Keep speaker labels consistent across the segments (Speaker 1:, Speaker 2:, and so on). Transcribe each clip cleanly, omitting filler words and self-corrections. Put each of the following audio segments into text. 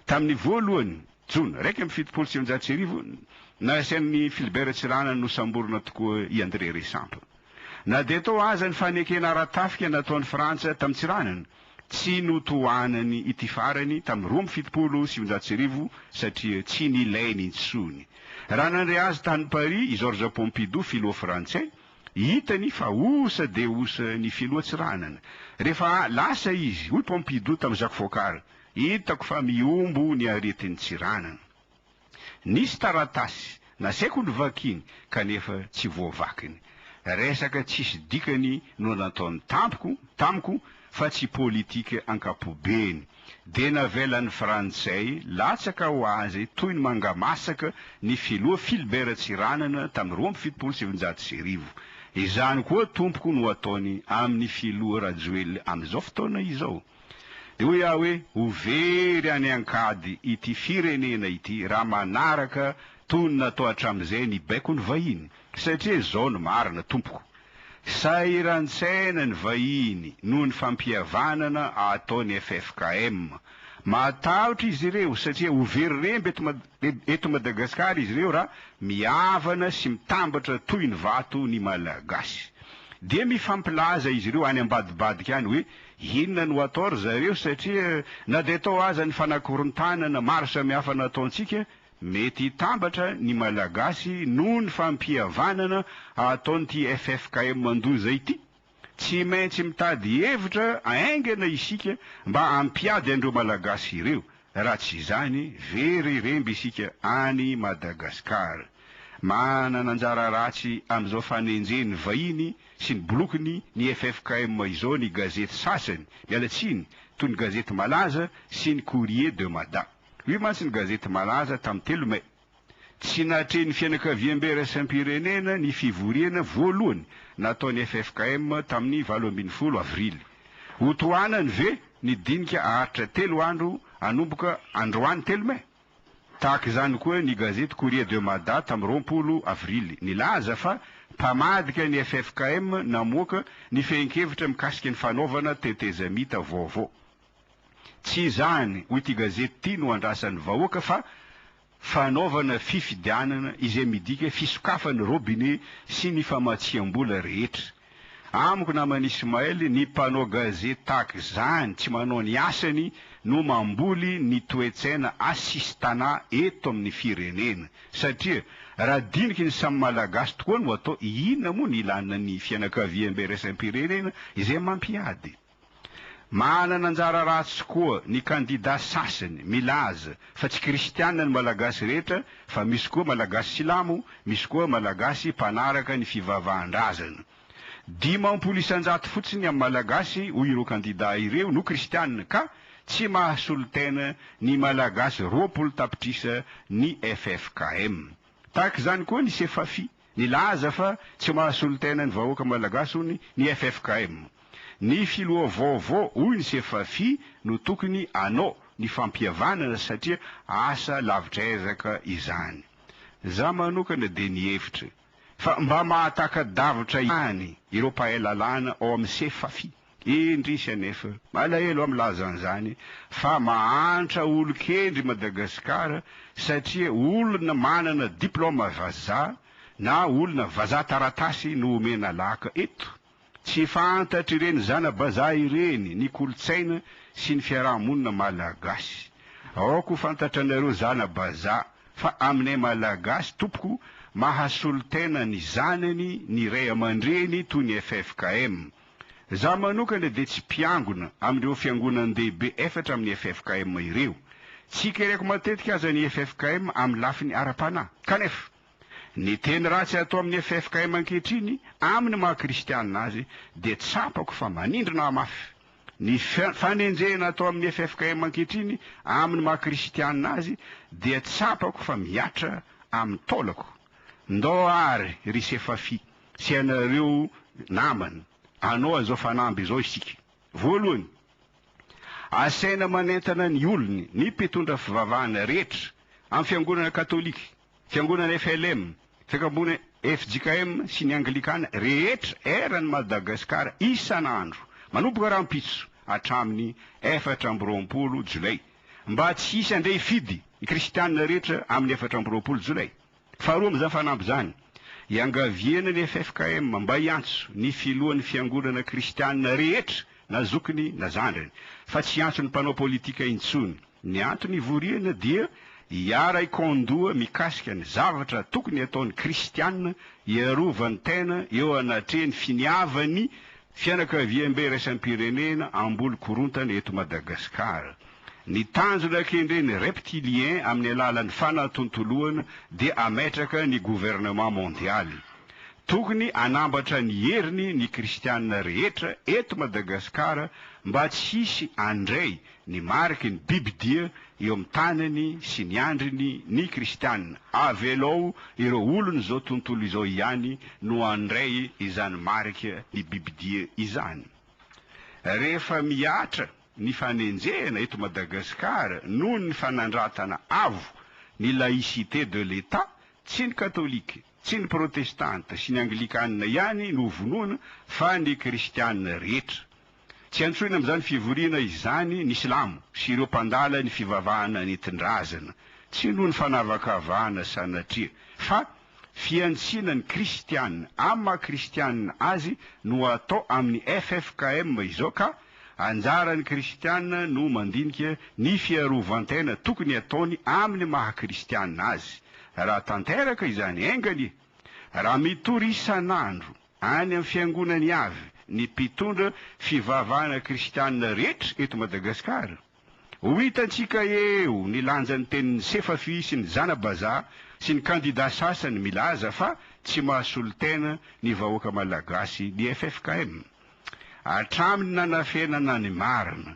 Speaker 1: tamin'ny voalohany jona 1 nasian'ny Philbert Tsiranana no samborona tokoa i André Resampa. Na dia tao aza ny fanekena ara-tafika nataon'ny Frantsa tamin'ny Tsiranana tsy notohanany ity farany tamin'ny 1770 satria tsy nilainy intsony. Raha nandray azy tany Paris i Georges Pompidou filoha frantsay hitany fa osa de osa ny filoha Tsiranana. Rehefa lasa izy hoy Pompidou tamin'ny Jacques Foccart, hitako fa miombo ny aretin'ny Tsiranana. Nisy taratasy nasaiko ny vakiny kanefa tsy voavakiny. Resaka tsisy dikany no nataony tamiko fa tsy politika ankapobeny. De navelan'ny frantsay latsaka ho azy toy ny mangamasaka ny filoha Philbert Tsiranana tamin'ny 1770. Izany koa tompoko no ataony amin'ny filoha Rajoelina amin'izao fotoana izao. De hoy aho hoe ho very any ankady ity firenena ity raha manaraka toy ny natao hatramin'izay ny baiko ny vahiny, satria zao no marina tompoko. Sahirantsaina ny vahiny noho ny fampihavanana ataony FFKM. Matahotra izy ireo satria ho very remby eto Madagasikara izy ireo raha mihavana sy mitambatra toy ny vato ny malagasy. Dia mifampilaza izy ireo any ambadibadika any hoe inona no atao ry zareo satria na dia tao aza ny fanakorontanana maro samihafa nataontsika mety hitambatra ny malagasy noho ny fampihavanana ataonyty FFKM mandoza ity. Tsy maintsy mitady hevitra aingana isika mba ampiady andreo malagasy ireo. Raha tsy izany very remby isika any Madagasikara. Manana anjara ratsy amin'izao fanenjeny vahiny sy ny bolokiny ny FFKM izao ny gazety sasany mialatsiny toy ny gazety malaza sy ny Courrier de Mada. Io mantsy ny gazety malaza tamin'ny 3 May. Tsy natreny fianakaviam-beraisam-pirenena ny fivoriana voalohany nataony FFKM tamin'ny 18 Avrily. Ho tohanany ve nidinika aharitra 3 andro anomboka androany 3 May. Tahaka izany koa ny gazety Courrier de Mada tamin'ny 20 Avrily nilaza fa mpamadika ny FFKM namoaka ny fehinkevitra mikasika ny fanaovana tetezamita vaovao. Tsy izany hoy ity gazety ity no andrasan'ny vahoaka fa fanaovana fifidianana izay midika fisokafany robinet sy ny famatsiam-bola rehetra. Amiko namany Ismaël ny mpanao gazety tahaka izany tsy manao ny asany no mamboly ny toe-tsaina asistana eto amin'ny firenena satria raha diniky ny samy malagasy tokoa no atao inona moa ny ilana ny fianakaviam-beraisam-pirenena izay mampiady. Manana anjara ratsy koa ny kandida sasany milaza fa tsy kristianina ny malagasy rehetra fa misy koa malagasy silamo, misy koa malagasy mpanaraka ny fivavahan-drazana. 50 isan-jato fotsiny amin'ny malagasy hoy ireo kandida ireo no kristianina ka tsy mahasolo tena ny malagasy 20 tapitrisa ny FFKM. Tahaka izany koa ny Sefafi nilaza fa tsy mahasolo tena ny vahoaka malagasy hoy ny FFKM. Ny filoha vaovao hoy ny Sefafi no tokony anao ny fampihavanana satria asa lavitra ezaka izany. Za manokana dia nihevitra fa mba mahataka-davitra ihany ireo mpahay lalàna ao amin'ny Sefafi. Indrisy anefa malahelo amin'ny lazan'izany fa mahantra olo-kendry Madagasikara satria olona manana diplôma vazaha na olona vazaha taratasy no omena laka eto. Tsy fantatry ireny zana-bazaha ireny ny kolotsaina sy ny fiarahamonina malagasy. Aoko fantatra anareo zana-bazaha fa aminay malagasy tompoko mahasolo tena ny zanany ny ray aman-dreny toy ny FFKM. Za manokana dia tsy mpiangona amin'ireo fiangonan-dehibe efatra amin'ny FFKM ireo. Tsy kereko matetika aza ny FFKM amin'ny lafiny ara-panahy. Kanefa ny teny ratsy atao amin'ny FFKM ankehitriny amin'ny maha kristianina azy dia tsapako fa manindrina mafy. Ny fanenjena atao amin'ny FFKM ankehitriny amin'ny maha kristianina azy dia tsapako fa miatra amin'ny taolako. Ndao ary ry Sefafi sy anareo namana anao an'izao fanamby izao isika. Voalohany, asaina manentana ny olony ny mpitondra fivavahana rehetra amin'ny fiangonana katolika, fiangonana FLM, fiangonana FJKM sy ny anglikana rehetra eran'ny Madagasikara isan'andro manomboka rahampitso hatramin'ny 20 Jolay. mba tsy hisy andray fidy i kristianina rehetra amin'ny 4 jolay. Faharoa amin'izany fanampy zany, iangaviana ny FFKM mba hiantso ny filohan'ny fiangonana kristianina rehetra na zokiny na zandrany, fa tsy antso ny mpanao politika intsony. Ny antony ivoriana dia hiara ikondoa mikasika ny zavatra tokony ataon'ny kristianina iarovany tena eo anatrehany finiavany fianakaviam-be raisam-pirenena ambolo korontana eto Madagasikara. Ny tanjona kendreny reptilien amin'ny alalan'ny fanatontoloana dia ametraka ny gouvernement mondialy. Tokony anambatra ny heriny ny kristianina rehetra eto Madagasikara mba tsy hisy andray ny mariky ny bibidia eo amin'ny tanany sy ny andriny ny kristianina. Avelao ireo olony zao tontolo izao ihany no andray izany marika ny bibidia izany. Rehefa miatra ny fanenjehana eto Madagasikara noho ny fanandratana avo ny laïcité de l'État, tsy ny katolika, tsy ny protestanta sy ny anglikanina ihany no vonoana fa ny kristianina rehetra. Tsy antsoina amin'izany fivoriana izany ny silamo sy ireo mpandala ny fivavahana nentin-drazana, tsy noho ny fanavakavahana sanatria, fa fiantsina ny kristianina amin'ny maha-kristianina azy no atao amin'ny FFKM izao, ka anjaran'ny kristianina no mandinika ny fiarovan-tena tokony ataony amin'ny maha-kristianina azy. Raha tanteraka izany aingany, raha mitory isan'andro any amin'ny fiangonany avy ny mpitondra fivavahana kristianina rehetra eto Madagasikara, ho hitantsika eo ny lanjan'ny tenin'ny Sefafi sy ny Zanabaza sy ny kandida sasany milaza fa tsy mahasolo tena ny vahoaka malagasy ny FFKM. Hatraminy nanafenana ny marina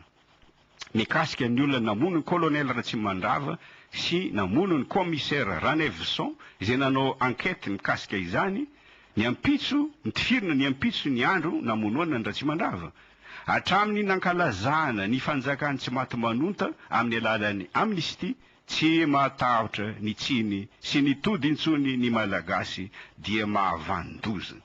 Speaker 1: mikasika ny olona namono ny colonel Ratsimandrava sy namono ny commissaire Ranevson izay nanao enquête mikasika izany, ny ampitso nitifirina ny ampitso ny andro namonoana ny Ratsimandrava. Hatraminy nankalazana ny fanjakany tsy maty manonta amin'ny alalan'ny amnistie, tsy matahotra ny tsiny sy ny tody intsony ny malagasy dia mahavandoza.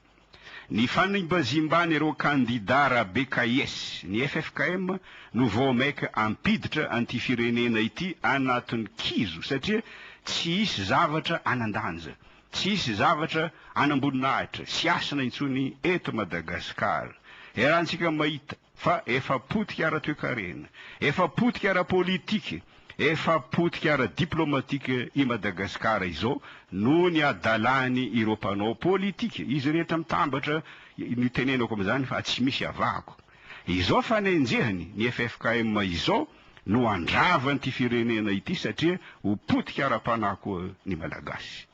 Speaker 1: Ny fanimbazimbany ireo kandidara BKS ny FFKM no voamaika ampiditra an'ity firenena ity anatin'ny kizo, satria tsy hisy zavatra anandanja, tsy hisy zavatra anamboninahitra, sy asina intsony eto Madagasikara. Erantsika mahita fa efa potika ara-toekarena, efa potika ara-politika, efa potika ara-diplomatika i Madagasikara izao no ny adalany ireo mpanao politika. Izy rehetra mitambatra ny tenenako amin'izany fa tsy misy avako. Izao fanenjehany ny FFKM izao no andravany ty firenena ity, satria ho potika ara-panako ny malagasy.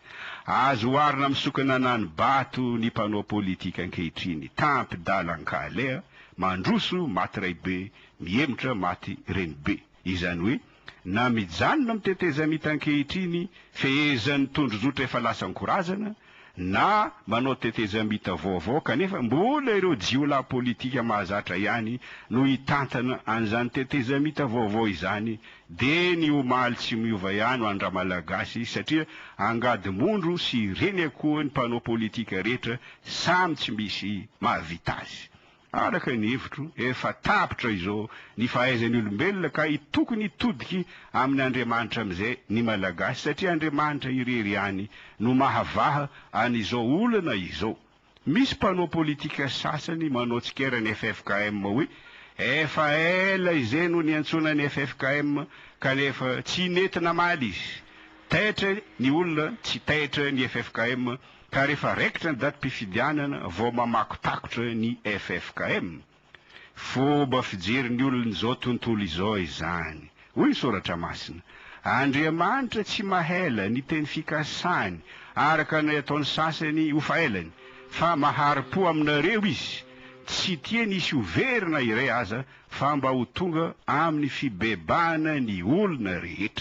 Speaker 1: Azo oharina amin'ny sokananany bato ny mpanao politika ankehitriny, tampy dalan-kalea, mandroso maty ray be, miemotra maty reny be. Izany hoe na mijanona miteteza mita ankehitriny fehezan'ny tondrozotra efa lasa ankorazana, na manao tetezamita vaovao kanefa mbola ireo jiolahy politika mahazatra ihany no hitantana an'izany tetezamita vaovao izany, de ny omaly tsy miova ihany ho andra malagasy, satria angady mondro sy reny akoa ny mpanao politika rehetra samy tsy misy mahavita azy. Araka ny hevitro efa tapitra izao ny fahaizan'ny olombelona, ka tokony hitodiky amin'ny Andriamanitra amin'izay ny malagasy, satria Andriamanitra irery ihany no mahavaha an'izao olana izao. Misy mpanao politika sasany manao tsikerany FFKM hoe efa ela izay no niantsona ny FFKM kanefa tsy nentina maly izy. Taitra ny olona tsy taitra ny FFKM, ka rehefa raikitra ny datim-pifidianana vao mamakotakotra ny FFKM. Fomba fijerin'ny olona zao tontolo izao izany. Hoy ny soratra masina, Andriamanitra tsy mahela ny teny fikasany araka ny ataony sasany ho fahelany, fa mahari-po aminareo izy, tsy tiany hisy overina iray aza, fa mba ho tonga amin'ny fibebahana ny olona rehetra.